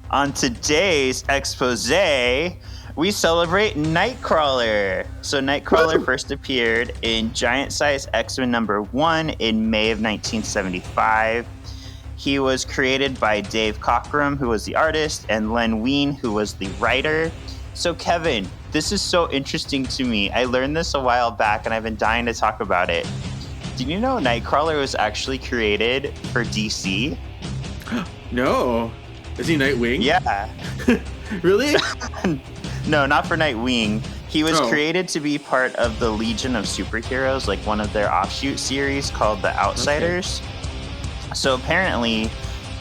On today's expose, we celebrate Nightcrawler. So Nightcrawler first appeared in Giant Size X-Men #1 in May of 1975. He was created by Dave Cockrum, who was the artist, and Len Wein, who was the writer. So Kevin, this is so interesting to me. I learned this a while back, and I've been dying to talk about it. Did you know Nightcrawler was actually created for DC? No. Is he Nightwing? Yeah. Really? No, not for Nightwing. He was created to be part of the Legion of Superheroes, like one of their offshoot series called The Outsiders. Okay. So apparently,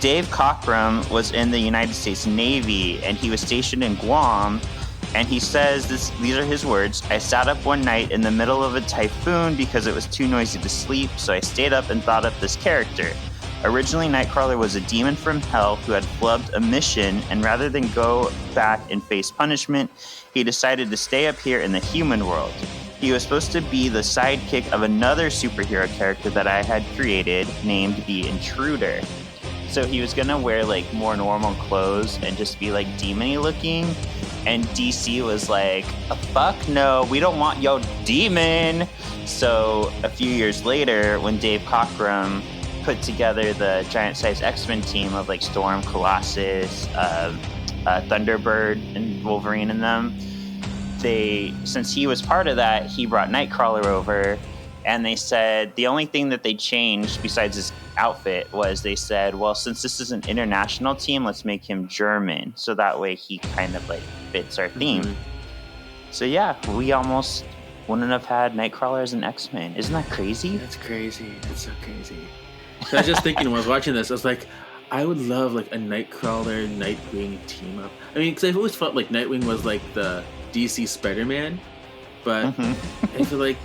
Dave Cockrum was in the United States Navy, and he was stationed in Guam. And he says, these are his words, "I sat up one night in the middle of a typhoon because it was too noisy to sleep, so I stayed up and thought up this character. Originally, Nightcrawler was a demon from hell who had flubbed a mission, and rather than go back and face punishment, he decided to stay up here in the human world. He was supposed to be the sidekick of another superhero character that I had created named the Intruder. So he was going to wear like more normal clothes and just be like demon-y looking. And DC was like, fuck no, we don't want your demon." So a few years later, when Dave Cockrum put together the Giant Size X-Men team of like Storm, Colossus, Thunderbird, and Wolverine in them, since he was part of that, he brought Nightcrawler over, and they said the only thing that they changed besides his outfit was they said, well, since this is an international team, let's make him German, so that way he kind of like fits our theme. Mm-hmm. So yeah, we almost wouldn't have had Nightcrawler as an X-Men. Isn't that crazy? That's crazy. That's so crazy. So I was just thinking when I was watching this, I was like, I would love like a Nightcrawler, Nightwing team up. I mean, because I've always felt like Nightwing was like the DC Spider-Man, but I feel like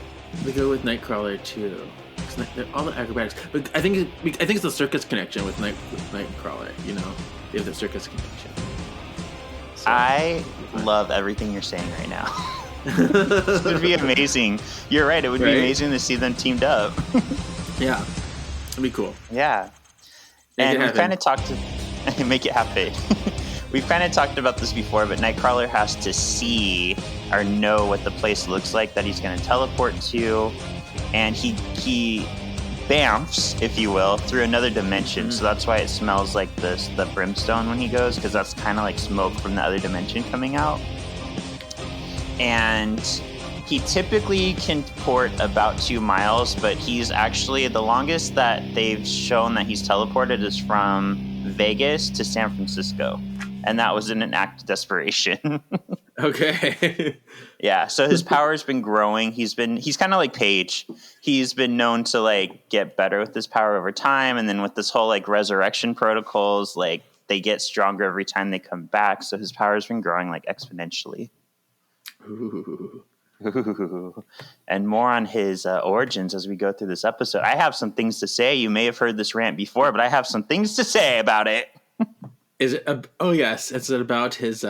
they go with Nightcrawler too. All the acrobatics, but I think it's the circus connection with Nightcrawler. You know, they have the circus connection. So, I love everything you're saying right now. This would be amazing. You're right. It would be amazing to see them teamed up. Yeah. It'd be cool. Yeah. And we kind of talked to make it happen. We've kind of talked about this before, but Nightcrawler has to see or know what the place looks like that he's going to teleport to. And he bamfs, if you will, through another dimension. Mm-hmm. So that's why it smells like the brimstone when he goes, because that's kind of like smoke from the other dimension coming out. And he typically can port about 2 miles, but he's actually the longest that they've shown that he's teleported is from Vegas to San Francisco. And that was in an act of desperation. Okay. Yeah, so his power's been growing. He's kind of like Paige. He's been known to like get better with his power over time, and then with this whole like resurrection protocols, like they get stronger every time they come back. So his power's been growing like exponentially. Ooh. And more on his origins as we go through this episode. I have some things to say. You may have heard this rant before, but I have some things to say about it. Is it? Oh yes, it's about his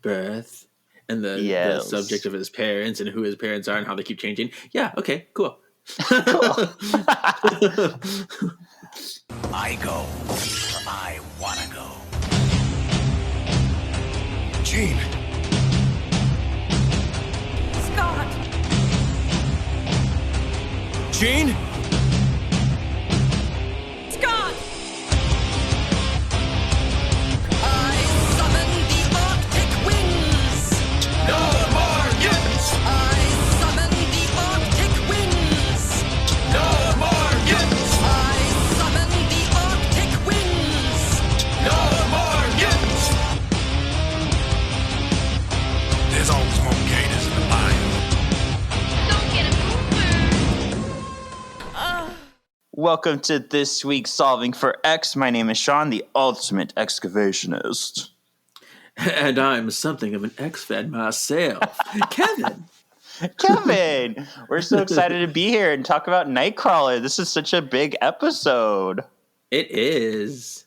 birth and the subject of his parents and who his parents are and how they keep changing. Yeah. Okay. Cool. I go where I wanna go. Jean. Scott. Jean. Scott. I summon the Arctic winds. No more mutants. I summon the Arctic winds. No more mutants. I summon the Arctic winds. No more mutants. There's always more gators in the mine. Don't get a Welcome to this week's Solving for X. My name is Sean, the ultimate excavationist. And I'm something of an X-Fed myself. Kevin! Kevin! We're so excited to be here and talk about Nightcrawler. This is such a big episode. It is.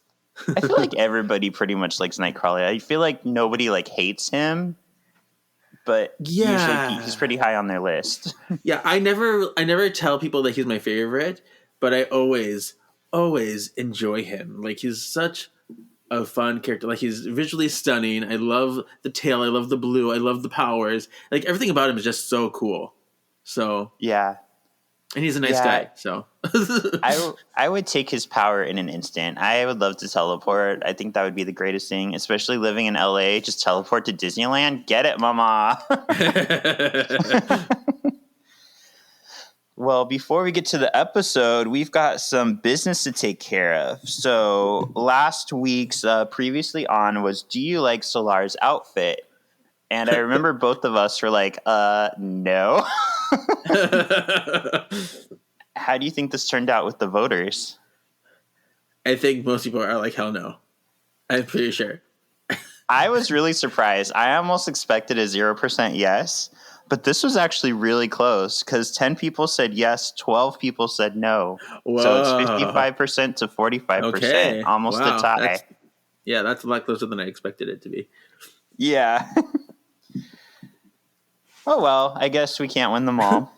I feel like everybody pretty much likes Nightcrawler. I feel like nobody like hates him, but usually he's pretty high on their list. Yeah, I never tell people that he's my favorite, but I always enjoy him. Like, he's such a fun character. Like, he's visually stunning. I love the tail. I love the blue. I love the powers. Like, everything about him is just so cool. So Yeah. and he's a nice guy. So I would take his power in an instant. I would love to teleport. I think that would be the greatest thing, especially living in LA. Just teleport to Disneyland. Get it, mama. Well, before we get to the episode, we've got some business to take care of. So last week's previously on was, do you like Solar's outfit? And I remember both of us were like, no. How do you think this turned out with the voters? I think most people are like, hell no. I'm pretty sure. I was really surprised. I almost expected a 0% yes. But this was actually really close because 10 people said yes, 12 people said no. Whoa. So it's 55% to 45%, Okay. almost Wow. a tie. That's a lot closer than I expected it to be. Yeah. Oh, well, I guess we can't win them all.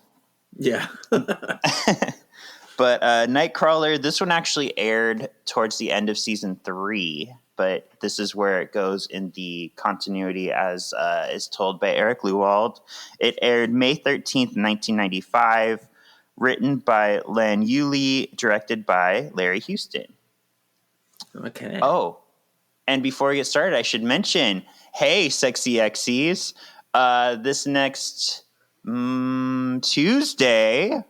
Yeah. But Nightcrawler, this one actually aired towards the end of season 3. But this is where it goes in the continuity as is told by Eric Lewald. It aired May 13th, 1995, written by Len Yuli, directed by Larry Houston. Okay. Oh, and before we get started, I should mention, hey, sexy X's, this next Tuesday,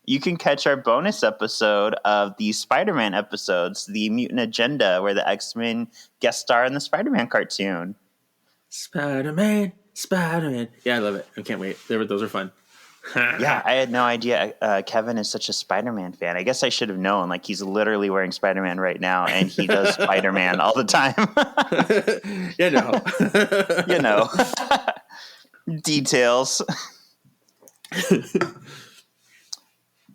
you can catch our bonus episode of the Spider-Man episodes, the Mutant Agenda, where the X-Men guest star in the Spider-Man cartoon. Spider-Man. Yeah, I love it. I can't wait. Those are fun. Yeah, I had no idea Kevin is such a Spider-Man fan. I guess I should have known. Like, he's literally wearing Spider-Man right now, and he does Spider-Man all the time. You know. Details.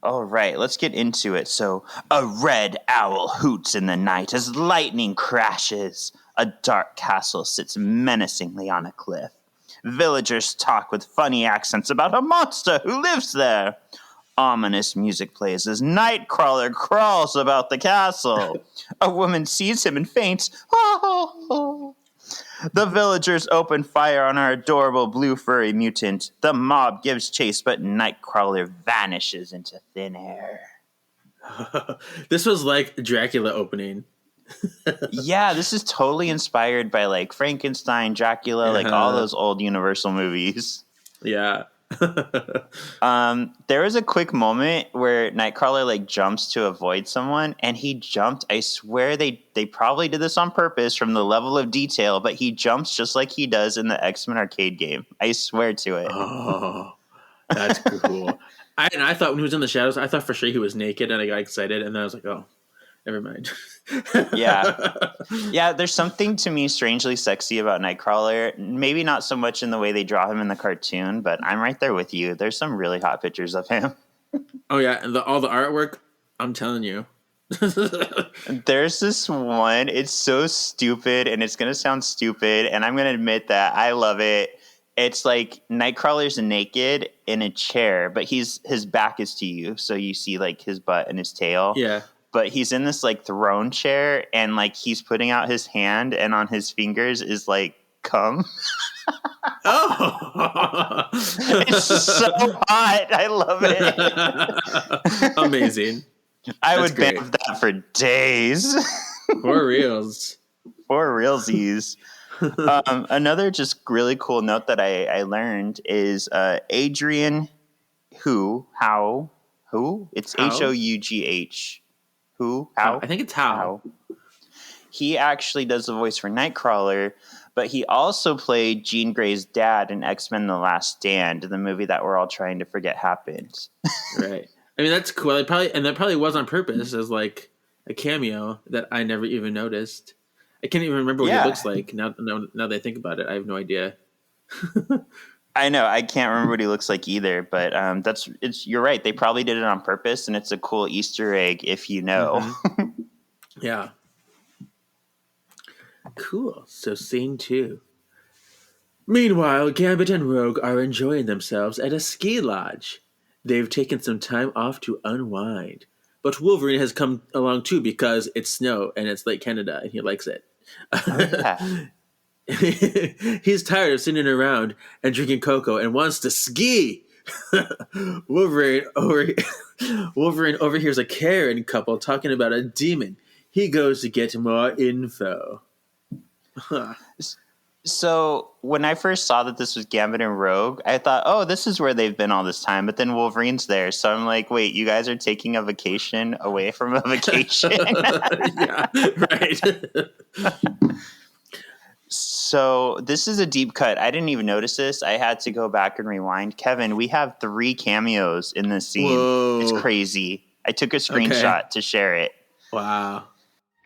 All right, let's get into it. So, a red owl hoots in the night as lightning crashes. A dark castle sits menacingly on a cliff. Villagers talk with funny accents about a monster who lives there. Ominous music plays as Nightcrawler crawls about the castle. A woman sees him and faints. The villagers open fire on our adorable blue furry mutant. The mob gives chase, but Nightcrawler vanishes into thin air. This was like Dracula opening. Yeah, this is totally inspired by like Frankenstein, Dracula, like all those old Universal movies. Yeah. There was a quick moment where Nightcrawler like jumps to avoid someone, and he jumped. I swear they probably did this on purpose from the level of detail, but he jumps just like he does in the X-Men arcade game. I swear to it. Oh, that's cool. I thought when he was in the shadows, I thought for sure he was naked, and I got excited, and then I was like, oh, never mind. Yeah, there's something to me strangely sexy about Nightcrawler. Maybe not so much in the way they draw him in the cartoon, but I'm right there with you. There's some really hot pictures of him. Oh yeah, and all the artwork, I'm telling you. There's this one, it's so stupid, and it's going to sound stupid, and I'm going to admit that I love it. It's like Nightcrawler's naked in a chair, but his back is to you, so you see like his butt and his tail. Yeah. But he's in this like throne chair, and like he's putting out his hand, and on his fingers is like cum. Oh, It's so hot. I love it. Amazing. I That's would great. ban that for days. For reals. For realsies. Another just really cool note that I learned is Adrian Who? It's How? Hough. Who? How? I think it's how. He actually does the voice for Nightcrawler, but he also played Jean Grey's dad in X-Men The Last Stand, the movie that we're all trying to forget happened. Right. I mean, that's cool. That probably was on purpose as like a cameo that I never even noticed. I can't even remember what he looks like now that I think about it. I have no idea. I know, I can't remember what he looks like either, but you're right. They probably did it on purpose, and it's a cool Easter egg if you know. Mm-hmm. Yeah. Cool. So scene 2. Meanwhile, Gambit and Rogue are enjoying themselves at a ski lodge. They've taken some time off to unwind. But Wolverine has come along too because it's snow and it's Lake Canada and he likes it. Yeah. He's tired of sitting around and drinking cocoa and wants to ski. Wolverine overhears a Karen couple talking about a demon. He goes to get more info. So when I first saw that this was Gambit and Rogue, I thought, oh, this is where they've been all this time. But then Wolverine's there. So I'm like, wait, you guys are taking a vacation away from a vacation? Yeah, right. So this is a deep cut. I didn't even notice this. I had to go back and rewind. Kevin, we have 3 cameos in this scene. Whoa. It's crazy. I took a screenshot to share it. Wow.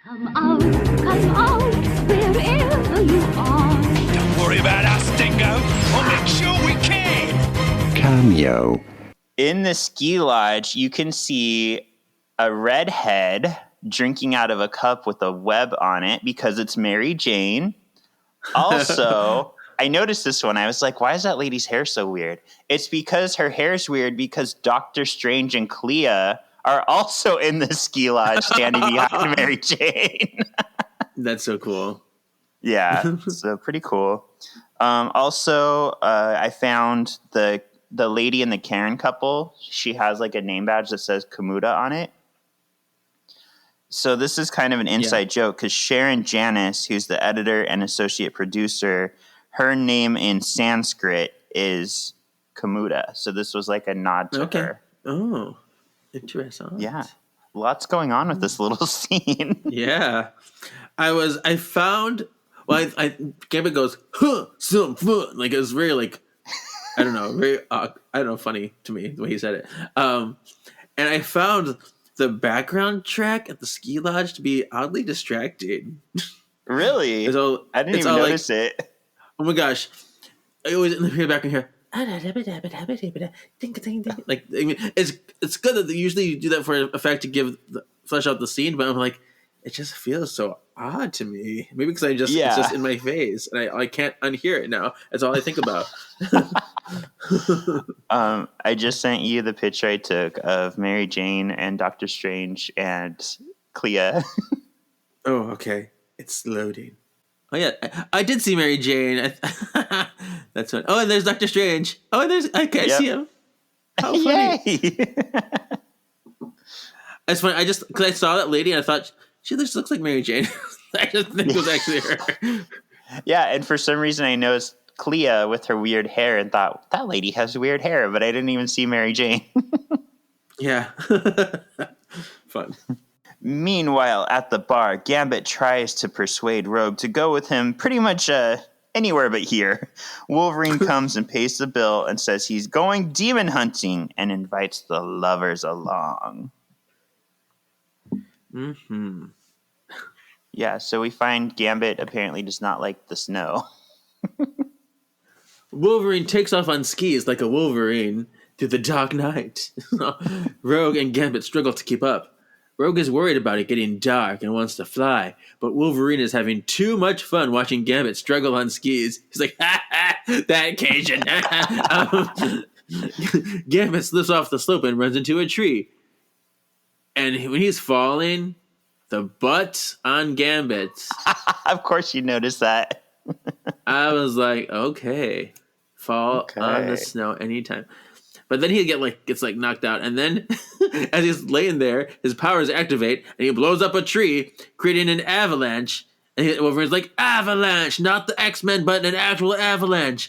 Come out, wherever you are. Don't worry about us, Dingo. We'll make sure we can. Cameo. In the ski lodge, you can see a redhead drinking out of a cup with a web on it because it's Mary Jane. Also, I noticed this one. I was like, why is that lady's hair so weird? It's because her hair's weird because Doctor Strange and Clea are also in the ski lodge standing behind Mary Jane. That's so cool. Yeah, so pretty cool. Also, I found the lady in the Karen couple. She has like a name badge that says Kamuta on it. So this is kind of an inside joke because Sharon Janis, who's the editor and associate producer, her name in Sanskrit is Kamuta. So this was like a nod to her. Oh, interesting. Yeah. Lots going on with this little scene. Yeah. I found, Gambit goes, huh, some fun. Like, it was very, like, I don't know, funny to me, the way he said it. And I found the background track at the ski lodge to be oddly distracting. Really? I didn't even notice it. Oh my gosh. I always in the back in here. Like, I mean, it's good that they usually do that for effect to flesh out the scene, but I'm like, it just feels so odd to me. Maybe because it's just in my face, and I can't unhear it now. That's all I think about. I just sent you the picture I took of Mary Jane and Doctor Strange and Clea. Oh, okay. It's loading. Oh yeah, I did see Mary Jane. That's what. Oh, and there's Doctor Strange. Oh, and I can't see him. How funny! Yay! It's funny. Because I saw that lady and I thought she just looks like Mary Jane. I just think it was actually her. Yeah, and for some reason I noticed Clea with her weird hair and thought that lady has weird hair, but I didn't even see Mary Jane. Yeah, fun. Meanwhile, at the bar, Gambit tries to persuade Rogue to go with him pretty much anywhere but here. Wolverine comes and pays the bill and says he's going demon hunting and invites the lovers along. Mm-hmm. Yeah, so we find Gambit apparently does not like the snow. Wolverine takes off on skis like a Wolverine through the dark night. Rogue and Gambit struggle to keep up. Rogue is worried about it getting dark and wants to fly, but Wolverine is having too much fun watching Gambit struggle on skis. He's like, ha ha, that Cajun. Gambit slips off the slope and runs into a tree. And when he's falling, the butt on Gambit. Of course you noticed that. I was like, okay, fall on the snow anytime. But then he gets knocked out, and then as he's laying there, his powers activate, and he blows up a tree, creating an avalanche. And Wolverine's like, avalanche, not the X-Men, but an actual avalanche.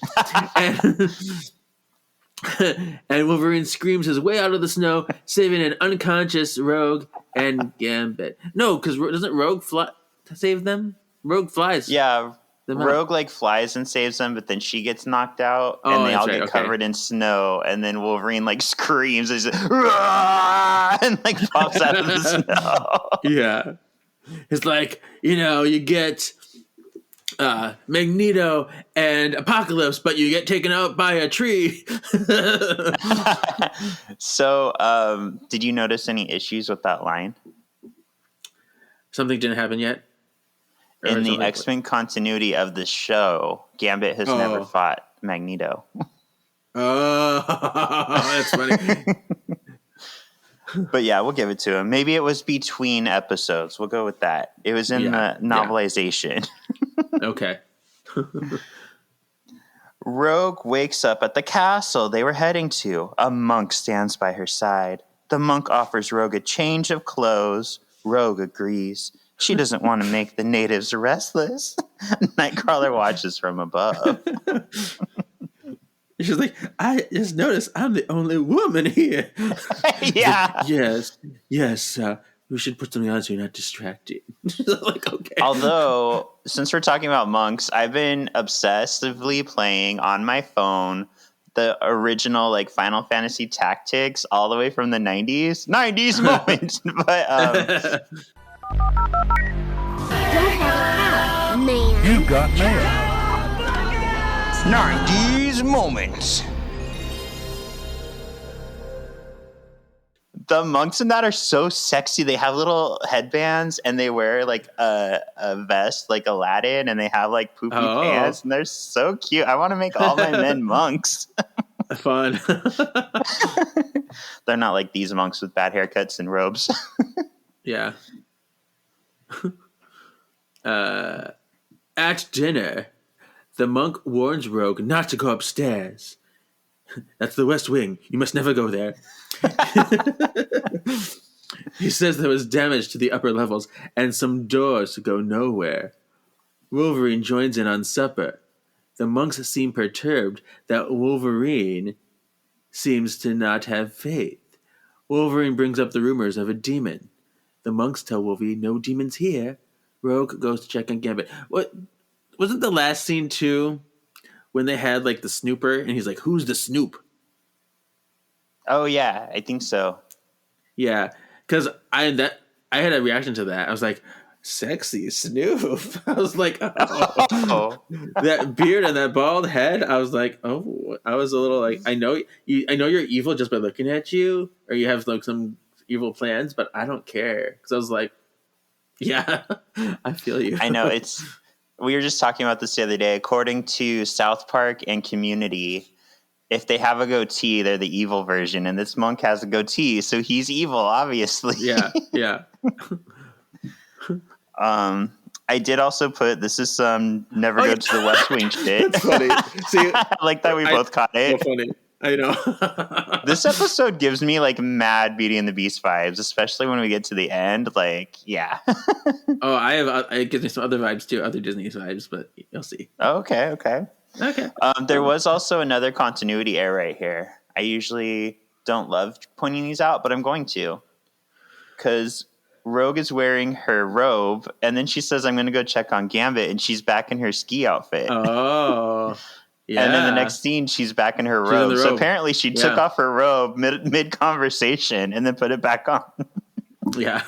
And Wolverine screams his way out of the snow, saving an unconscious Rogue and Gambit. No, because doesn't Rogue fly to save them? Rogue flies. Yeah. Rogue flies and saves them, but then she gets knocked out, and they all get covered in snow. And then Wolverine screams and pops out of the snow. Yeah, it's like you get Magneto and Apocalypse, but you get taken out by a tree. So, did you notice any issues with that line? Something didn't happen yet. In the X-Men continuity of the show, Gambit has never fought Magneto. Oh, that's funny. But yeah, we'll give it to him. Maybe it was between episodes. We'll go with that. It was in the novelization. Okay. Rogue wakes up at the castle they were heading to. A monk stands by her side. The monk offers Rogue a change of clothes. Rogue agrees. She doesn't want to make the natives restless. Nightcrawler watches from above. She's like, I just noticed I'm the only woman here. Yeah. Like, yes. We should put something on so you're not distracted. Like, okay. Although, since we're talking about monks, I've been obsessively playing on my phone the original like Final Fantasy Tactics all the way from the 90s. 90s moments. But Don't have a man. You got mail. 90s moments. The monks in that are so sexy. They have little headbands and they wear like a vest like Aladdin, and they have like poopy pants, and they're so cute. I want to make all my men monks. Fun. They're not like these monks with bad haircuts and robes. Yeah. At dinner, the monk warns Rogue not to go upstairs. That's the West Wing. You must never go there. He says there was damage to the upper levels and some doors go nowhere. Wolverine joins in on supper. The monks seem perturbed that Wolverine seems to not have faith. Wolverine brings up the rumors of a demon. The monks tell Wolverine no demons here. Rogue goes to check on Gambit. What wasn't the last scene too when they had like the snooper and he's like, "Who's the snoop?" Oh yeah, I think so. Yeah, because I had a reaction to that. I was like, "Sexy Snoop." I was like, "Oh, that beard and that bald head." I was like, "Oh," I was a little like, I know you're evil just by looking at you, or you have like some evil plans, but I don't care." Because I was like, "Yeah, I feel you." I know we were just talking about this the other day. According to South Park and Community, if they have a goatee, they're the evil version, and this monk has a goatee, so he's evil, obviously. Yeah. I did also put, this is some never go to the West Wing shit. That's funny. See, I like that we both caught it. So funny. I know. This episode gives me like mad Beauty and the Beast vibes, especially when we get to the end. Like, yeah. It gives me some other vibes too, other Disney vibes, but you'll see. Okay. There was also another continuity error right here. I usually don't love pointing these out, but I'm going to. Because Rogue is wearing her robe, and then she says, "I'm going to go check on Gambit," and she's back in her ski outfit. Oh, yeah. And then the next scene, she's back in her robe. So apparently she took off her robe mid-conversation and then put it back on. Yeah.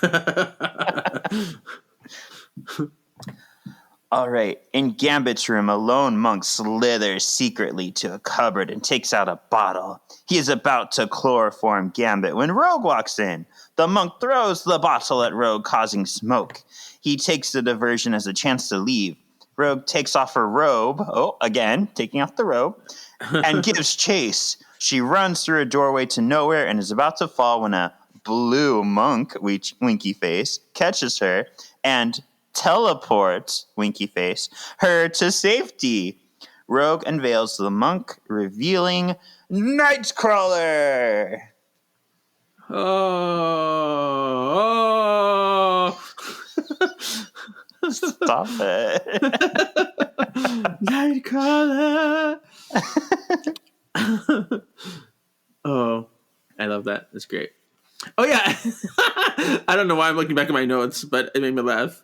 All right. In Gambit's room, a lone monk slithers secretly to a cupboard and takes out a bottle. He is about to chloroform Gambit when Rogue walks in. The monk throws the bottle at Rogue, causing smoke. He takes the diversion as a chance to leave. Rogue takes off her robe, again, taking off the robe, and gives chase. She runs through a doorway to nowhere and is about to fall when a blue monk, winky face, catches her and teleports, winky face, her to safety. Rogue unveils the monk, revealing Nightcrawler. Oh. Stop it. Nightcrawler. Oh, I love that. That's great. Oh, yeah. I don't know why I'm looking back at my notes, but it made me laugh.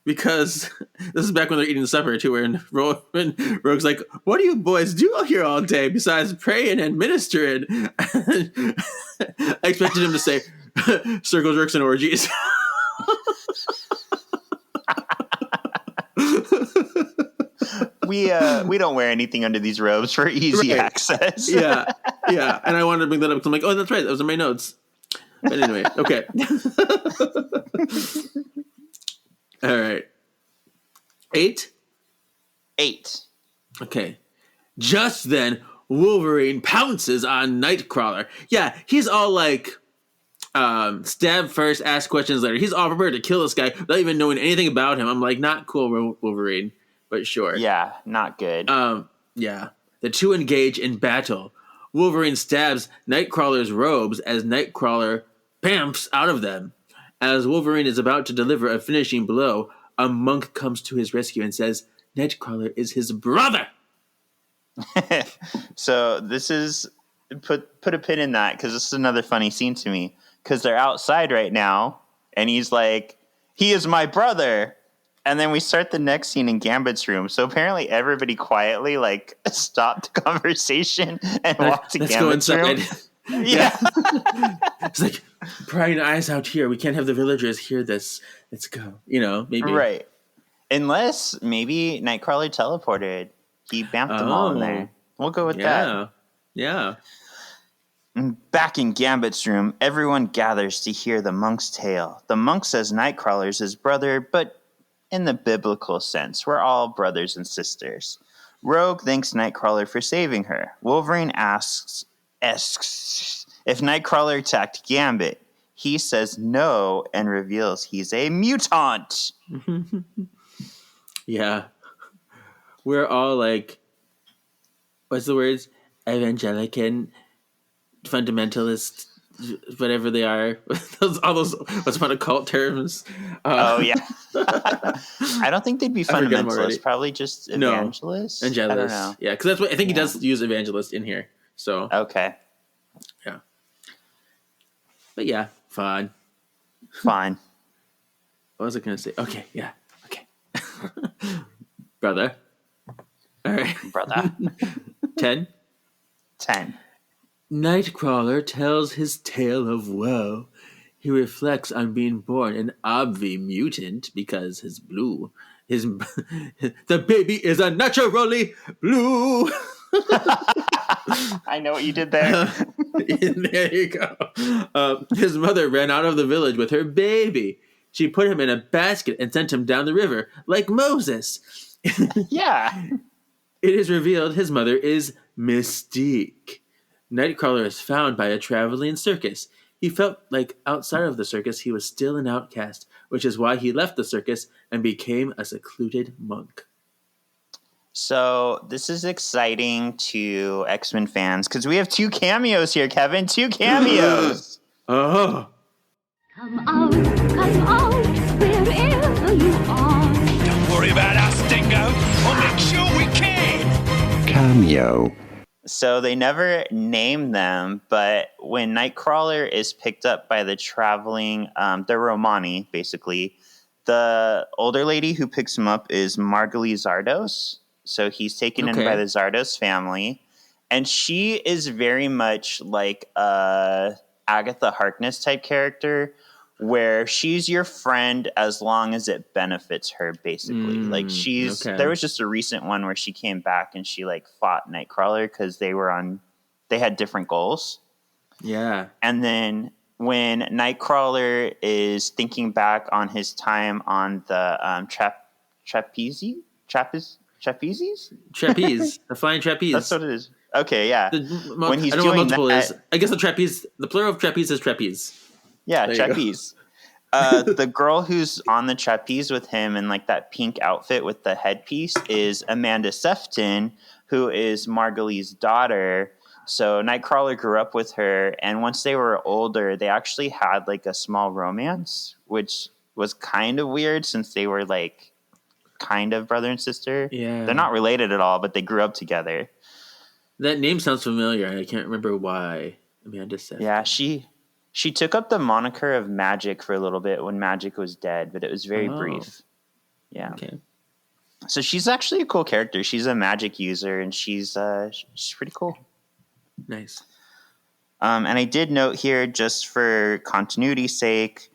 Because this is back when they're eating supper, too, when Rogue's like, "What do you boys do here all day besides praying and ministering?" I expected him to say, "Circle jerks and orgies." We don't wear anything under these robes for easy access. Yeah. And I wanted to bring that up because I'm like, oh, that's right. That was in my notes. But anyway, okay. All right. 8? 8. Okay. Just then, Wolverine pounces on Nightcrawler. Yeah, he's all like, Stab first, ask questions later. He's all prepared to kill this guy without even knowing anything about him. I'm like, not cool, Wolverine, but sure. Yeah, not good. Yeah. The two engage in battle. Wolverine stabs Nightcrawler's robes as Nightcrawler bamfs out of them. As Wolverine is about to deliver a finishing blow, a monk comes to his rescue and says Nightcrawler is his brother. So this is put a pin in that because this is another funny scene to me because they're outside right now and he's like, he is my brother. And then we start the next scene in Gambit's room. So apparently everybody quietly like stopped the conversation and walked to Gambit's room. Yeah. It's like, prying eyes out here. We can't have the villagers hear this. Let's go. Maybe. Right. Unless maybe Nightcrawler teleported. He bounced them all in there. We'll go with that. Yeah. Back in Gambit's room, everyone gathers to hear the monk's tale. The monk says Nightcrawler's his brother, but in the biblical sense, we're all brothers and sisters. Rogue thanks Nightcrawler for saving her. Wolverine asks if Nightcrawler attacked Gambit. He says no and reveals he's a mutant. Yeah. We're all like, what's the words? Evangelican, fundamentalist, whatever they are. all those what's about occult terms. Yeah. I don't think they'd be fundamentalists. Probably just evangelists. Angelus. I don't know. Yeah, because that's what I think he does use evangelist in here. So okay. Yeah. But yeah, fine. What was I going to say? Okay, yeah. Okay. Brother. All right. Brother. 10. Nightcrawler tells his tale of woe. He reflects on being born an obvi mutant because his blue. The baby is unnaturally blue. I know what you did there. There you go. His mother ran out of the village with her baby. She put him in a basket and sent him down the river like Moses. Yeah. It is revealed his mother is Mystique. Nightcrawler is found by a traveling circus. He felt like outside of the circus he was still an outcast, which is why he left the circus and became a secluded monk. So this is exciting to X-Men fans because we have 2 cameos here, Kevin. 2 cameos. Oh. Come out, wherever you are. Don't worry about us, Dingo. We'll make sure we can. Cameo. So they never name them, but when Nightcrawler is picked up by the traveling, they're Romani, basically. The older lady who picks him up is Margalie Zardos. So he's taken in by the Zardos family. And she is very much like a Agatha Harkness type character, where she's your friend as long as it benefits her, basically. There was just a recent one where she came back and she like fought Nightcrawler because they had different goals. Yeah. And then when Nightcrawler is thinking back on his time on the trapeze, the flying trapeze. That's what it is. Okay, yeah. When he's doing that, I guess the trapeze. The plural of trapeze is trapeze. Yeah, trapeze. The girl who's on the trapeze with him in like that pink outfit with the headpiece is Amanda Sefton, who is Margalie's daughter. So Nightcrawler grew up with her, and once they were older, they actually had like a small romance, which was kind of weird since they were like kind of brother and sister. Yeah. They're not related at all, but they grew up together. That name sounds familiar. I can't remember why. Amanda Sefton. Yeah, she took up the moniker of Magic for a little bit when Magic was dead, but it was very brief. Yeah. Okay. So she's actually a cool character. She's a Magic user, and she's pretty cool. Nice. And I did note here, just for continuity's sake,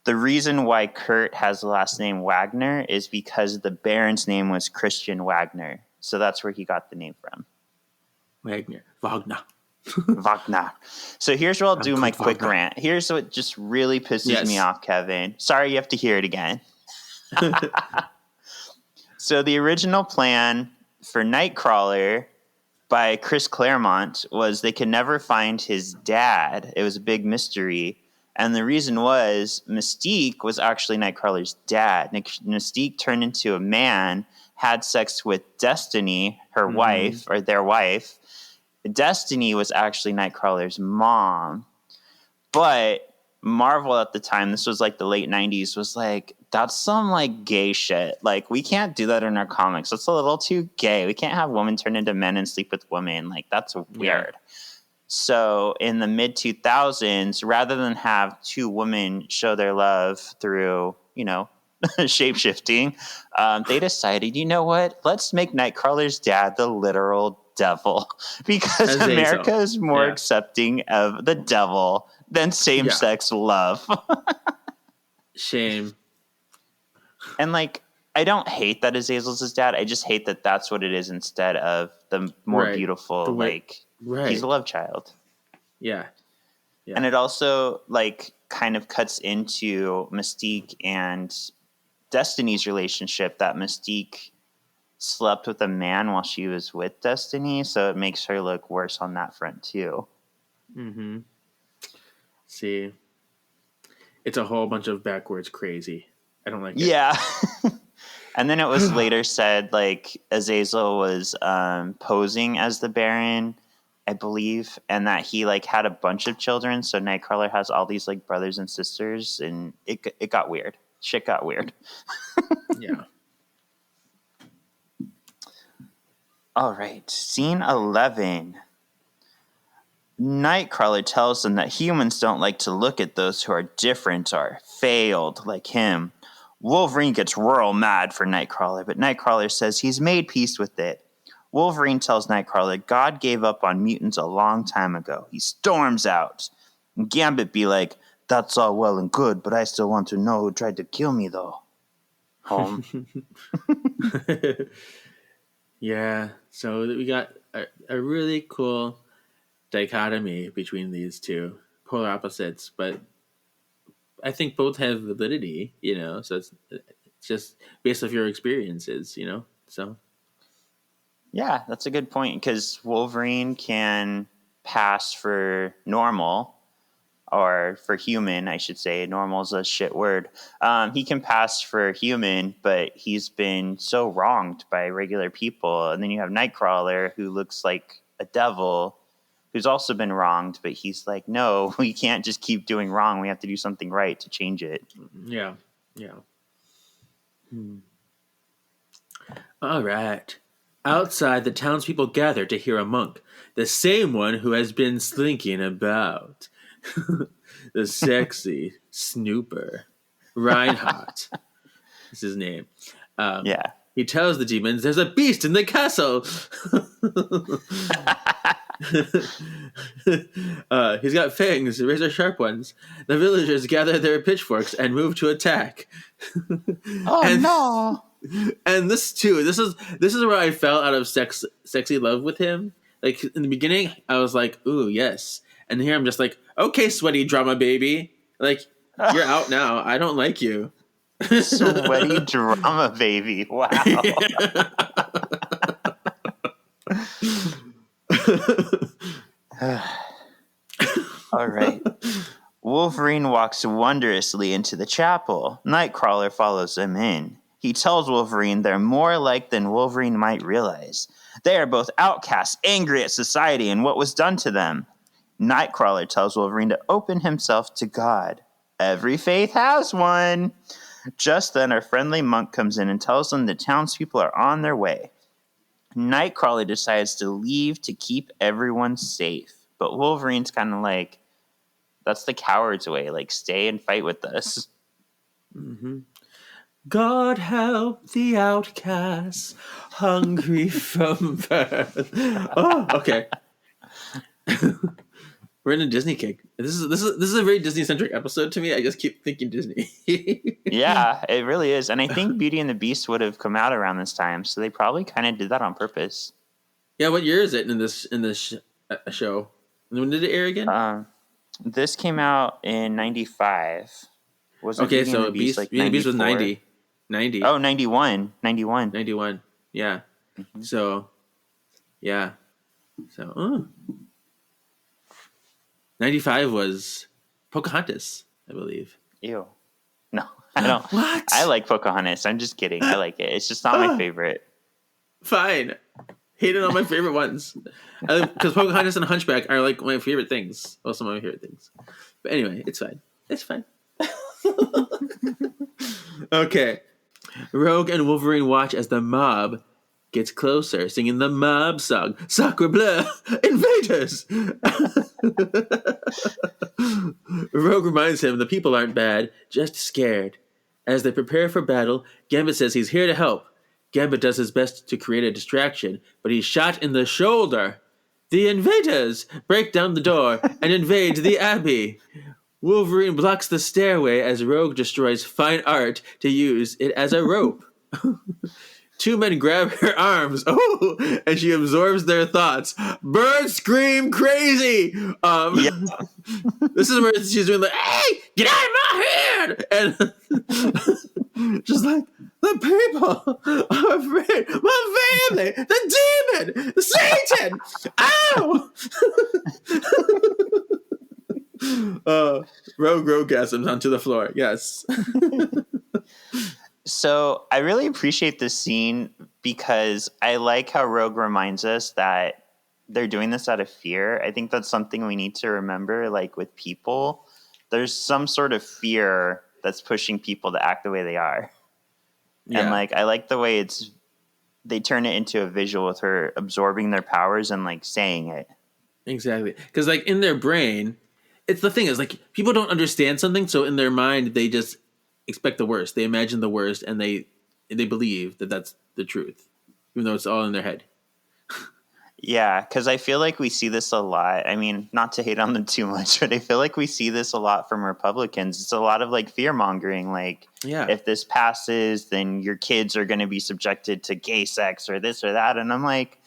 the reason why Kurt has the last name Wagner is because the Baron's name was Christian Wagner. So that's where he got the name from. Wagner. Wagner. So here's where I'll do my quick rant. Here's what just really pisses me off, Kevin. Sorry you have to hear it again. So the original plan for Nightcrawler by Chris Claremont was they could never find his dad. It was a big mystery. And the reason was Mystique was actually Nightcrawler's dad. Mystique turned into a man, had sex with Destiny, her wife, or their wife. Destiny was actually Nightcrawler's mom. But Marvel at the time, this was like the late 90s, was like, that's some like gay shit. Like, we can't do that in our comics. That's a little too gay. We can't have women turn into men and sleep with women. Like, that's weird. So in the mid 2000s, rather than have two women show their love through, shape shifting, they decided, you know what? Let's make Nightcrawler's dad the literal devil, because America is more accepting of the devil than same-sex love. Shame. And like, I don't hate that Azazel's his dad. I just hate that that's what it is instead of the more beautiful, he's a love child. Yeah. And it also like kind of cuts into Mystique and Destiny's relationship, that Mystique slept with a man while she was with Destiny, so it makes her look worse on that front too. Mm-hmm. See, it's a whole bunch of backwards crazy. I don't like it. Yeah. And then it was later said like Azazel was posing as the Baron, I believe, and that he like had a bunch of children. So Nightcrawler has all these like brothers and sisters, and it got weird. Shit got weird. Yeah. All right, scene 11. Nightcrawler tells them that humans don't like to look at those who are different or failed like him. Wolverine gets real mad for Nightcrawler, but Nightcrawler says he's made peace with it. Wolverine tells Nightcrawler God gave up on mutants a long time ago. He storms out. And Gambit be like, that's all well and good, but I still want to know who tried to kill me, though. Home. Yeah, so we got a really cool dichotomy between these two polar opposites, but I think both have validity, so it's just based off your experiences, so. Yeah, that's a good point, because Wolverine can pass for normal, or for human, I should say. Normal is a shit word. He can pass for human, but he's been so wronged by regular people. And then you have Nightcrawler, who looks like a devil, who's also been wronged, but he's like, no, we can't just keep doing wrong. We have to do something right to change it. Yeah. All right. Outside, the townspeople gather to hear a monk, the same one who has been slinking about. The sexy snooper, Reinhardt is his name. Yeah. He tells the demons there's a beast in the castle. He's got fangs, razor sharp ones. The villagers gather their pitchforks and move to attack. No. And this is where I fell out of sexy love with him. Like in the beginning, I was like, "Ooh, yes," and here I'm just like, "Okay, sweaty drama baby, like you're out now. I don't like you." Sweaty drama baby. Wow. All right. Wolverine walks wondrously into the chapel. Nightcrawler follows him in. He tells Wolverine they're more alike than Wolverine might realize. They are both outcasts, angry at society and what was done to them. Nightcrawler tells Wolverine to open himself to God. Every faith has one. Just then, a friendly monk comes in and tells them the townspeople are on their way. Nightcrawler decides to leave to keep everyone safe. But Wolverine's kind of like, that's the coward's way. Like, stay and fight with us. Mm-hmm. God help the outcasts, hungry from birth. Oh, okay. We're in a Disney cake. This is a very Disney centric episode to me. I just keep thinking Disney. Yeah, it really is, and I think Beauty and the Beast would have come out around this time, so they probably kind of did that on purpose. Yeah, what year is it in this show? When did it air again? This came out in 95. Was okay, Beauty so and the Beast, like Beauty and the Beast was 90. 90. Oh, 91. 91. Yeah. Mm-hmm. So, yeah. So, 95 was Pocahontas. I believe. Ew. No, I don't. What? I like Pocahontas. I'm just kidding. I like it. It's just not my favorite. Fine. Hated on my favorite ones. Because Pocahontas and Hunchback are like my favorite things. Also my favorite things. But anyway, it's fine. It's fine. Okay. Rogue and Wolverine watch as the mob gets closer, singing the mob song, Sacre Bleu, invaders! Rogue reminds him the people aren't bad, just scared. As they prepare for battle, Gambit says he's here to help. Gambit does his best to create a distraction, but he's shot in the shoulder. The invaders break down the door and invade the Abbey. Wolverine blocks the stairway as Rogue destroys fine art to use it as a rope. Two men grab her arms, and she absorbs their thoughts. Birds scream crazy. This is where she's doing like, "Hey, get out of my head!" And just like, the people are afraid. My family, the demon, Satan. Ow! Rogue gasms onto the floor. Yes. So I really appreciate this scene because I like how Rogue reminds us that they're doing this out of fear. I think that's something we need to remember, like with people. There's some sort of fear that's pushing people to act the way they are. Yeah. And like I like the way they turn it into a visual with her absorbing their powers and like saying it. Exactly. Because like in their brain, it's the thing is like people don't understand something, so in their mind they just expect the worst. They imagine the worst, and they believe that that's the truth, even though it's all in their head. Yeah, because I feel like we see this a lot. I mean, not to hate on them too much, but I feel like we see this a lot from Republicans. It's a lot of like fear mongering. Like, if this passes, then your kids are going to be subjected to gay sex or this or that. And I'm like,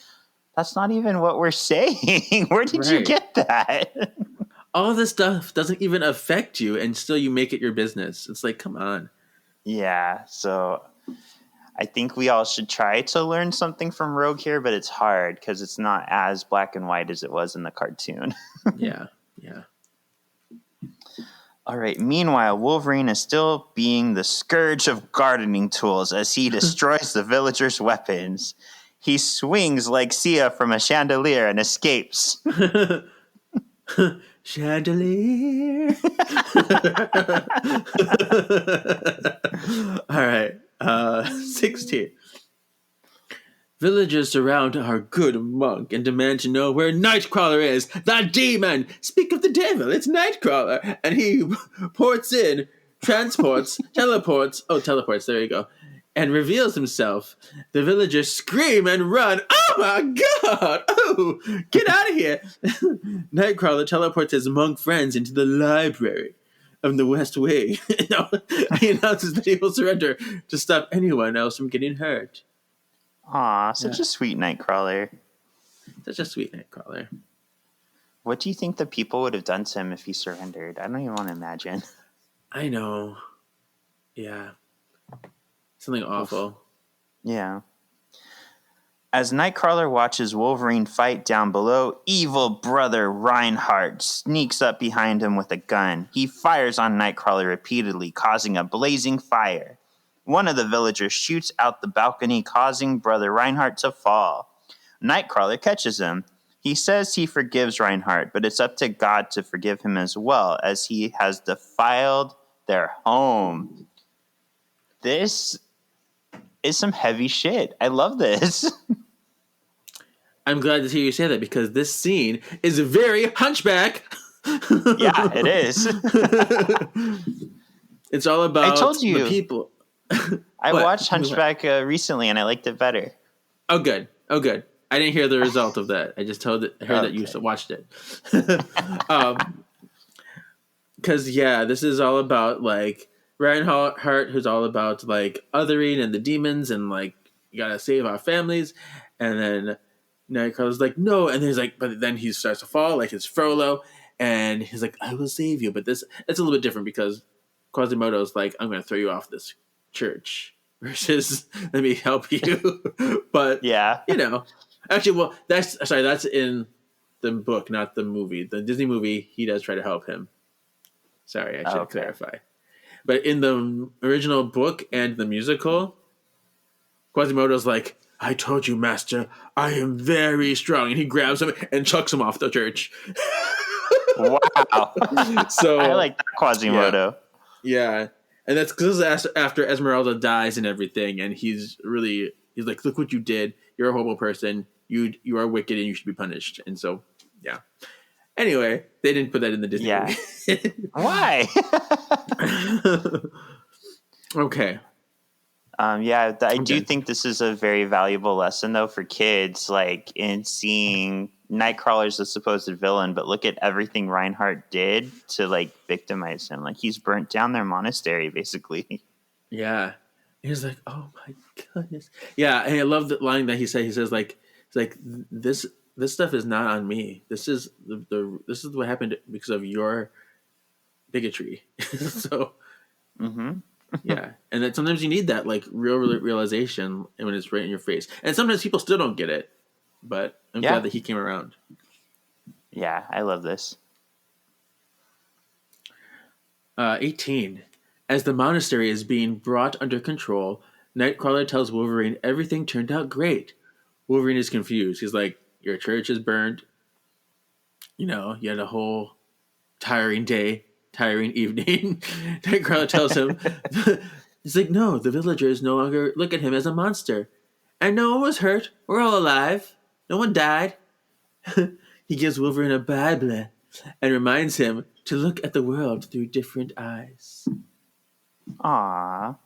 that's not even what we're saying. Where did you get that? All this stuff doesn't even affect you, and still you make it your business. It's like, come on. Yeah, so I think we all should try to learn something from Rogue here, but it's hard because it's not as black and white as it was in the cartoon. Yeah. All right, meanwhile, Wolverine is still being the scourge of gardening tools as he destroys the villagers' weapons. He swings like Sia from a chandelier and escapes. Chandelier. All right. 16. Villagers surround our good monk and demand to know where Nightcrawler is. The demon! Speak of the devil, it's Nightcrawler. And he teleports, there you go, and reveals himself. The villagers scream and run. Oh my god! Oh, get out of here! Nightcrawler teleports his monk friends into the library of the West Wing. He announces that he will surrender to stop anyone else from getting hurt. Aw, such a sweet Nightcrawler. Such a sweet Nightcrawler. What do you think the people would have done to him if he surrendered? I don't even want to imagine. I know. Yeah. Something awful. Yeah. As Nightcrawler watches Wolverine fight down below, evil brother Reinhardt sneaks up behind him with a gun. He fires on Nightcrawler repeatedly, causing a blazing fire. One of the villagers shoots out the balcony, causing brother Reinhardt to fall. Nightcrawler catches him. He says he forgives Reinhardt, but it's up to God to forgive him as well, as he has defiled their home. This is some heavy shit. I love this. I'm glad to hear you say that because this scene is very Hunchback. Yeah, it is. It's all about the people. I watched Hunchback recently and I liked it better. Oh, good. I didn't hear the result of that. I just heard that you watched it. Because, this is all about, like, Reinhardt, who's all about, like, othering and the demons and, like, you gotta save our families. And then Nightcrawler's like, no. And he's like, but then he starts to fall, like his Frollo. And he's like, I will save you. But it's a little bit different because Quasimodo's like, I'm going to throw you off this church versus let me help you. But, actually, well, that's in the book, not the movie. The Disney movie, he does try to help him. Sorry, I should clarify. But in the original book and the musical, Quasimodo's like, I told you, master, I am very strong. And he grabs him and chucks him off the church. Wow. So I like that Quasimodo. Yeah. And that's because after Esmeralda dies and everything. And he's like, look what you did. You're a horrible person. You are wicked and you should be punished. And so, yeah. Anyway, they didn't put that in the Disney movie. Why? Okay. I do think this is a very valuable lesson, though, for kids, like in seeing Nightcrawler as the supposed villain, but look at everything Reinhardt did to like victimize him. Like he's burnt down their monastery, basically. Yeah. He's like, oh my goodness. Yeah, and I love the line that he said. He says, like, it's like this stuff is not on me. This is this is what happened because of your bigotry. So. Mm-hmm. Yeah, and that sometimes you need that like real realization when it's right in your face, and sometimes people still don't get it. But I'm glad that he came around. Yeah, I love this. 18. As the monastery is being brought under control, Nightcrawler tells Wolverine everything turned out great. Wolverine is confused. He's like, "Your church is burned. You know, you had a whole tiring day." Tiring evening. Nightcrawler tells him, he's like, no, the villagers no longer look at him as a monster. And no one was hurt. We're all alive. No one died. He gives Wolverine a Bible and reminds him to look at the world through different eyes. Aww.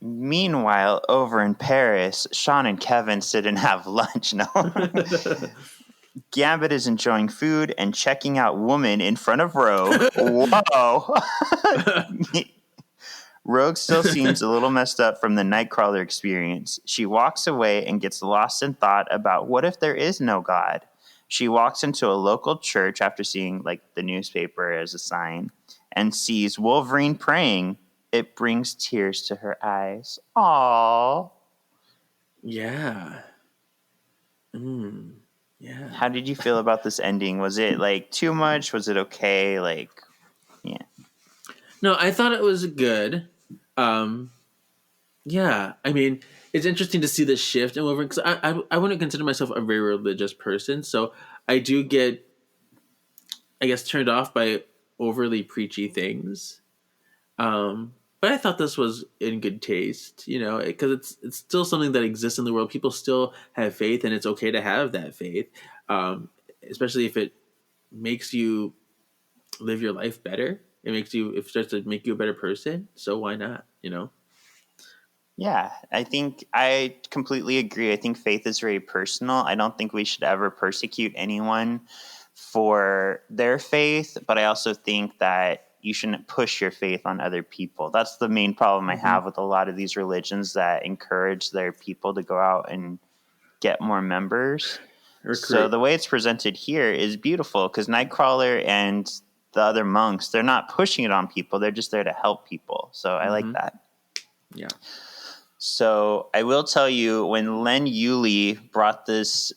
Meanwhile, over in Paris, Sean and Kevin sit and have lunch. No. Gambit is enjoying food and checking out woman in front of Rogue. Whoa. Rogue still seems a little messed up from the Nightcrawler experience. She walks away and gets lost in thought about what if there is no God. She walks into a local church after seeing like the newspaper as a sign and sees Wolverine praying. It brings tears to her eyes. Aww. Yeah. Yeah. How did you feel about this ending? Was it like too much? Was it okay? Like, yeah. No, I thought it was good. Yeah. I mean, it's interesting to see the shift in Wolverine because I wouldn't consider myself a very religious person, so I do get, I guess, turned off by overly preachy things. But I thought this was in good taste, you know, because it's still something that exists in the world. People still have faith, and it's okay to have that faith, especially if it makes you live your life better. It starts to make you a better person. So why not, you know? Yeah, I think I completely agree. I think faith is very personal. I don't think we should ever persecute anyone for their faith, but I also think that you shouldn't push your faith on other people. That's the main problem I have with a lot of these religions that encourage their people to go out and get more members. So the way it's presented here is beautiful because Nightcrawler and the other monks, they're not pushing it on people. They're just there to help people. So I like that. Yeah. So I will tell you, when Len Yuli brought this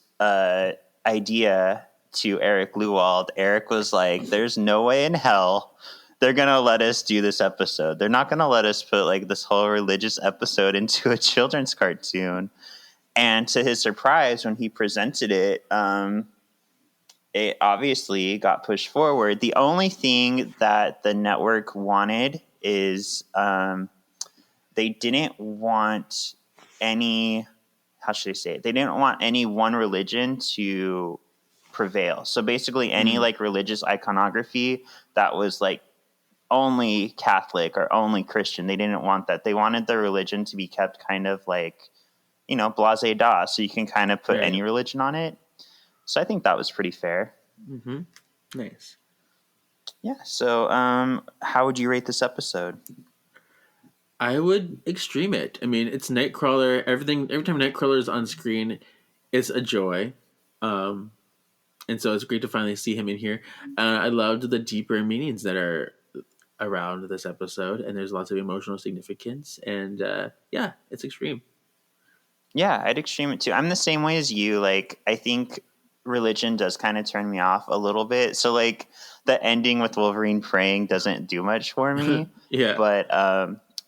idea to Eric Lewald, Eric was like, there's no way in hell they're going to let us do this episode. They're not going to let us put like this whole religious episode into a children's cartoon. And to his surprise, when he presented it, it obviously got pushed forward. The only thing that the network wanted is they didn't want any, how should I say it? They didn't want any one religion to prevail. So basically any like religious iconography that was like only Catholic or only Christian, they didn't want that. They wanted their religion to be kept kind of like, you know, blase da, so you can kind of put any religion on it. So I think that was pretty fair. Mm-hmm. Nice. Yeah. So how would you rate this episode? I would extreme it. I mean, it's Nightcrawler. Every time Nightcrawler is on screen, it's a joy. And so it's great to finally see him in here. I loved the deeper meanings that are around this episode, and there's lots of emotional significance. And yeah, it's extreme. Yeah, I'd extreme it too. I'm the same way as you. Like, I think religion does kind of turn me off a little bit. So like the ending with Wolverine praying doesn't do much for me. Yeah. But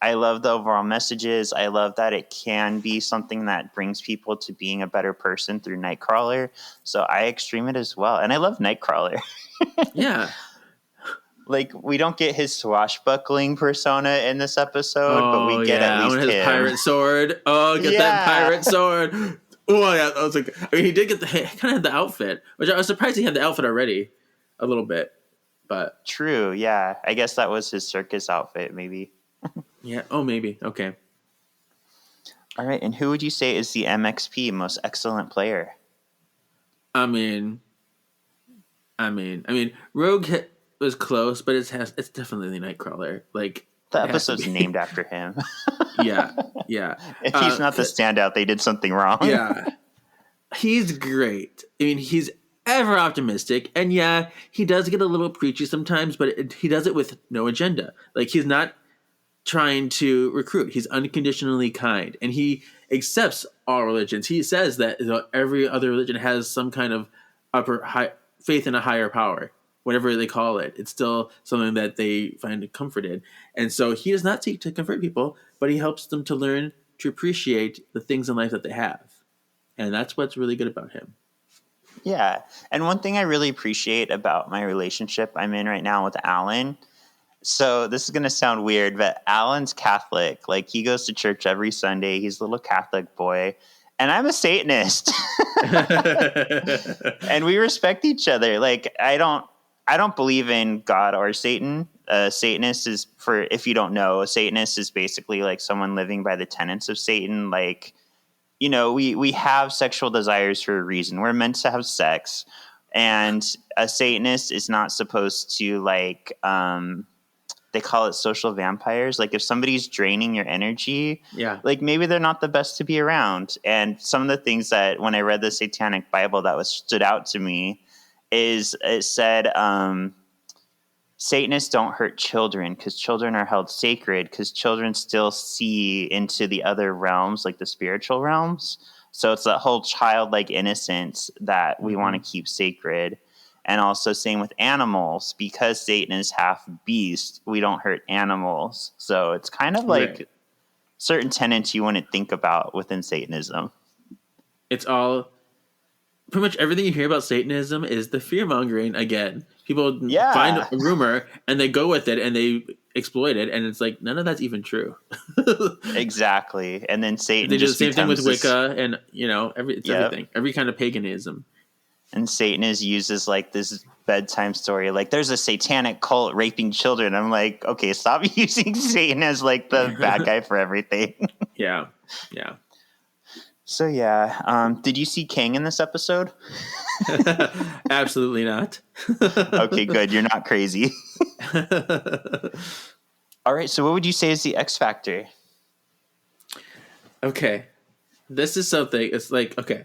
I love the overall messages. I love that it can be something that brings people to being a better person through Nightcrawler. So I extreme it as well. And I love Nightcrawler. Yeah. Like, we don't get his swashbuckling persona in this episode, but we get at least his him. pirate sword. Oh, get that pirate sword. Oh, yeah. I was like, I mean, he did get kind of had the outfit, which I was surprised he had the outfit already a little bit. But True, yeah. I guess that was his circus outfit, maybe. yeah. Oh, maybe. Okay. All right, and who would you say is the MXP, most excellent player? I mean, Rogue was close, but it's definitely Nightcrawler. Like, The episode's named after him. yeah. If he's not the standout, they did something wrong. Yeah. He's great. I mean, he's ever optimistic, and yeah, he does get a little preachy sometimes, but he does it with no agenda. Like, he's not trying to recruit. He's unconditionally kind, and he accepts all religions. He says that every other religion has some kind of faith in a higher power, whatever they call it. It's still something that they find comfort in. And so he does not seek to convert people, but he helps them to learn to appreciate the things in life that they have. And that's what's really good about him. Yeah. And one thing I really appreciate about my relationship I'm in right now with Alan, so this is going to sound weird, but Alan's Catholic. Like, he goes to church every Sunday. He's a little Catholic boy. And I'm a Satanist. And we respect each other. Like, I don't believe in God or Satan. Satanist is, for if you don't know, a Satanist is basically like someone living by the tenets of Satan. Like, you know, we have sexual desires for a reason. We're meant to have sex. And a Satanist is not supposed to, like, they call it social vampires. Like, if somebody's draining your energy, Yeah. like, maybe they're not the best to be around. And some of the things that when I read the Satanic Bible that stood out to me is it said, Satanists don't hurt children because children are held sacred, because children still see into the other realms, like the spiritual realms. So it's that whole childlike innocence that we want to keep sacred. And also same with animals, because Satan is half beast, we don't hurt animals. So it's kind of like certain tenets you wouldn't think about within Satanism. It's all pretty much everything you hear about Satanism is the fear mongering again. People find a rumor and they go with it and they exploit it, and it's like none of that's even true. Exactly. And then Satan they do the just same thing with becomes Wicca, and everything, every kind of paganism. And Satan is used as like this bedtime story. Like, there's a satanic cult raping children. I'm like, okay, stop using Satan as like the bad guy for everything. Yeah. So yeah, did you see King in this episode? Absolutely not. Okay, good. You're not crazy. All right. So what would you say is the X factor? Okay. This is something. It's like, okay.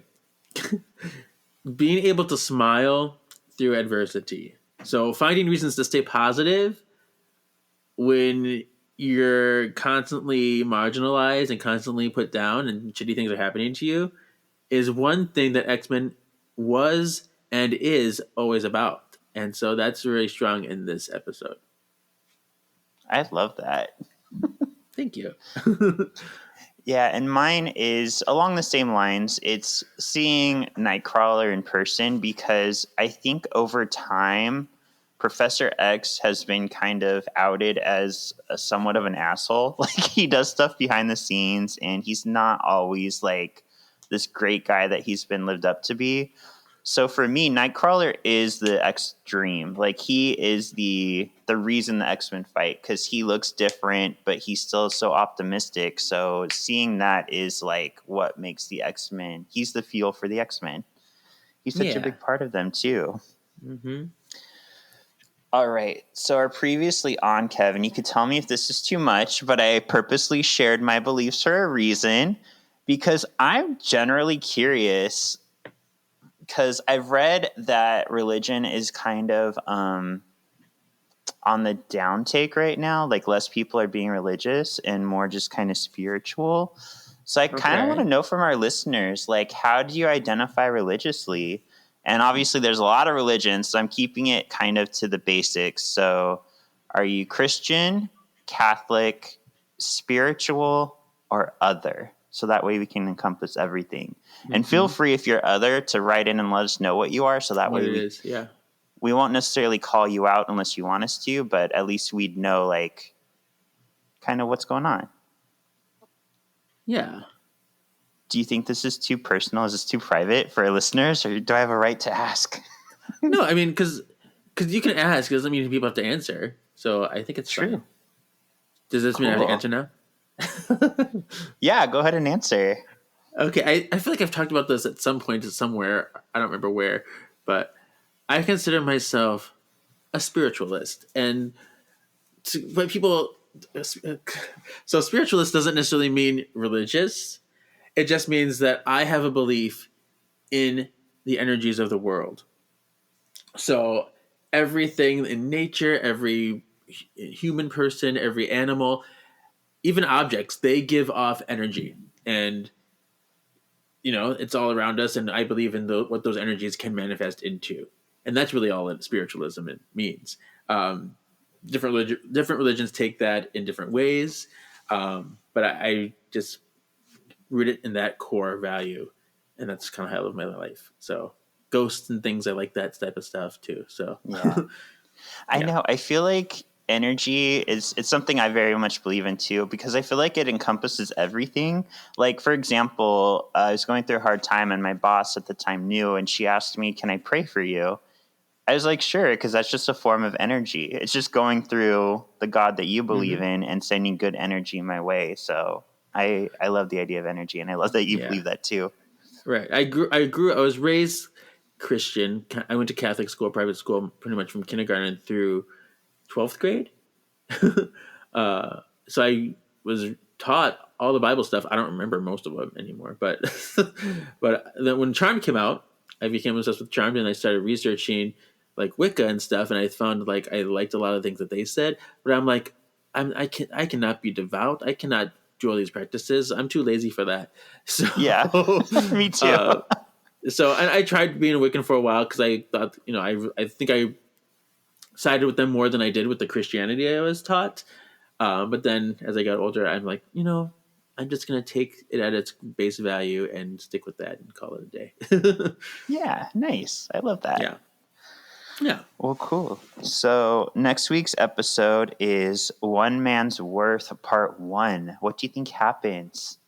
Being able to smile through adversity. So finding reasons to stay positive when you're constantly marginalized and constantly put down and shitty things are happening to you is one thing that X-Men was and is always about. And so that's really strong in this episode. I love that. Thank you. Yeah, and mine is along the same lines. It's seeing Nightcrawler in person, because I think over time, Professor X has been kind of outed as somewhat of an asshole. Like, he does stuff behind the scenes, and he's not always like this great guy that he's been lived up to be. So for me, Nightcrawler is the X dream. Like, he is the reason the X-Men fight, because he looks different, but he's still so optimistic. So seeing that is like what makes the X-Men. He's the fuel for the X-Men. He's such a big part of them too. Mm-hmm. All right. So our previously on, Kevin, you could tell me if this is too much, but I purposely shared my beliefs for a reason, because I'm generally curious, because I've read that religion is kind of on the downtake right now. Like, less people are being religious and more just kind of spiritual. So I kind of want to know from our listeners, like, how do you identify religiously? And obviously there's a lot of religions, so I'm keeping it kind of to the basics. So are you Christian, Catholic, spiritual, or other? So that way we can encompass everything. And feel free, if you're other, to write in and let us know what you are. So that way we won't necessarily call you out unless you want us to, but at least we'd know like kind of what's going on. Yeah. Do you think this is too personal? Is this too private for our listeners, or do I have a right to ask? No, I mean, because you can ask. It doesn't mean people have to answer. So I think it's true. Fine. Does this mean I have to answer now? Yeah, go ahead and answer. Okay, I feel like I've talked about this at some point somewhere. I don't remember where, but I consider myself a spiritualist. And but people... So spiritualist doesn't necessarily mean religious. It just means that I have a belief in the energies of the world. So everything in nature, every human person, every animal, even objects, they give off energy. And, you know, it's all around us. And I believe in what those energies can manifest into. And that's really all that spiritualism it means. Different religions take that in different ways. But I just root it in that core value. And that's kind of how I live my life. So ghosts and things, I like that type of stuff too. So yeah. I know. I feel like energy it's something I very much believe in too, because I feel like it encompasses everything. Like, for example, I was going through a hard time and my boss at the time knew, and she asked me, "Can I pray for you?" I was like, sure, because that's just a form of energy. It's just going through the God that you believe in and sending good energy my way. So I love the idea of energy, and I love that you believe that too. Right. I was raised Christian. I went to Catholic school, private school, pretty much from kindergarten through 12th grade. So I was taught all the Bible stuff. I don't remember most of them anymore, but then when Charmed came out, I became obsessed with Charmed, and I started researching like Wicca and stuff, and I found like I liked a lot of things that they said, but I'm like, I cannot be devout. I cannot do all these practices. I'm too lazy for that. So yeah, me too. So I tried being a Wiccan for a while because I thought, you know, I think I sided with them more than I did with the Christianity I was taught. But then as I got older, I'm like, you know, I'm just going to take it at its base value and stick with that and call it a day. Yeah, nice. I love that. Yeah. Yeah. Well, cool. So next week's episode is One Man's Worth Part 1. What do you think happens?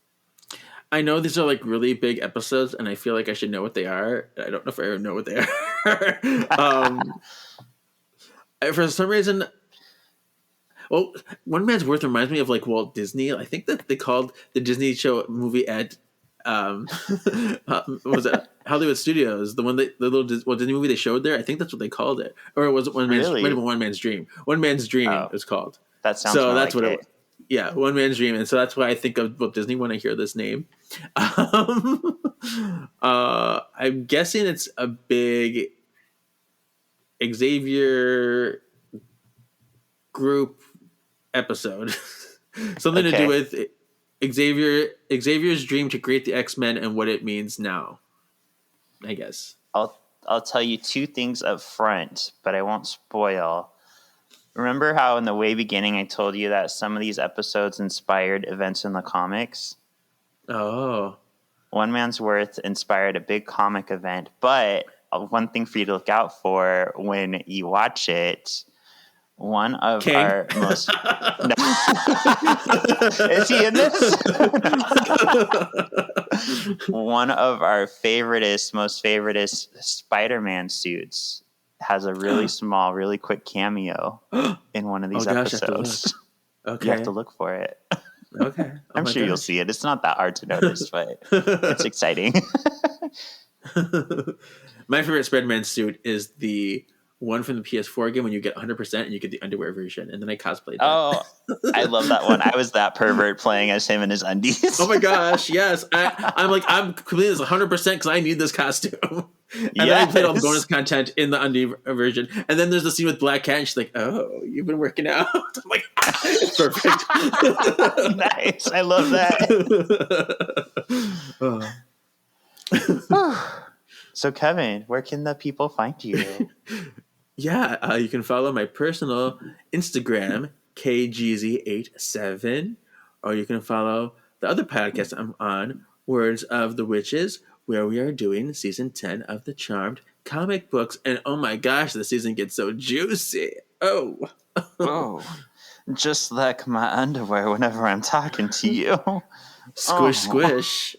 I know these are like really big episodes, and I feel like I should know what they are. I don't know if I ever know what they are. For some reason, well, One Man's Worth reminds me of like Walt Disney. I think that they called the Disney show movie at what was that? Hollywood Studios, the little Walt Disney movie they showed there. I think that's what they called it, or was it One Man's? Might have been One Man's Dream. One Man's Dream it was called. That sounds so. That's like what it. Yeah, One Man's Dream, and so that's why I think of Walt Disney when I hear this name. I'm guessing it's a big Xavier group episode, something to do with Xavier's dream to create the X-Men and what it means now. I guess I'll tell you two things up front, but I won't spoil. Remember how in the way beginning I told you that some of these episodes inspired events in the comics? Oh. One Man's Worth inspired a big comic event, but one thing for you to look out for when you watch it, one of our most... Is he in this? One of our most favoritist Spider-Man suits has a really small, really quick cameo in one of these episodes. Okay. You have to look for it. Okay. I'm sure you'll see it. It's not that hard to notice, but it's exciting. My favorite Spider-Man suit is the one from the PS4 game when you get 100% and you get the underwear version, and then I cosplayed that. Oh, I love that one. I was that pervert playing as him in his undies. Oh my gosh, yes. I'm completing this 100% because I need this costume. And then I played all the bonus content in the undie version. And then there's the scene with Black Cat, and she's like, "Oh, you've been working out." I'm like, it's perfect. Nice. I love that. So, Kevin, where can the people find you? Yeah, you can follow my personal Instagram, KGZ87, or you can follow the other podcast I'm on, Words of the Witches, where we are doing season 10 of the Charmed comic books. And oh my gosh, the season gets so juicy. Oh. Oh, just like my underwear whenever I'm talking to you. Squish, squish.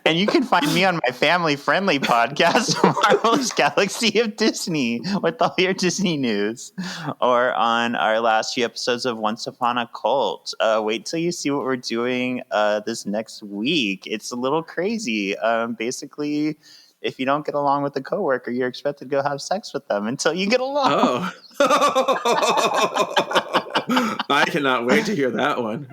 And you can find me on my family-friendly podcast, Marvelous Galaxy of Disney, with all your Disney news, or on our last few episodes of Once Upon a Cult. Wait till you see what we're doing this next week. It's a little crazy. Basically, if you don't get along with a coworker, you're expected to go have sex with them until you get along. Oh. I cannot wait to hear that one.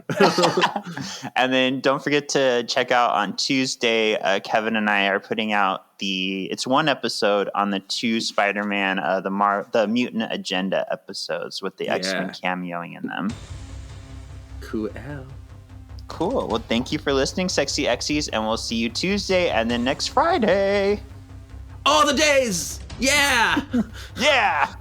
And then don't forget to check out on Tuesday. Kevin and I are putting out it's one episode on the 2 Spider-Man, the Mutant Agenda episodes with the X-Men cameoing in them. Cool. Well, thank you for listening, Sexy Exies, and we'll see you Tuesday and then next Friday. All the days! Yeah! Yeah!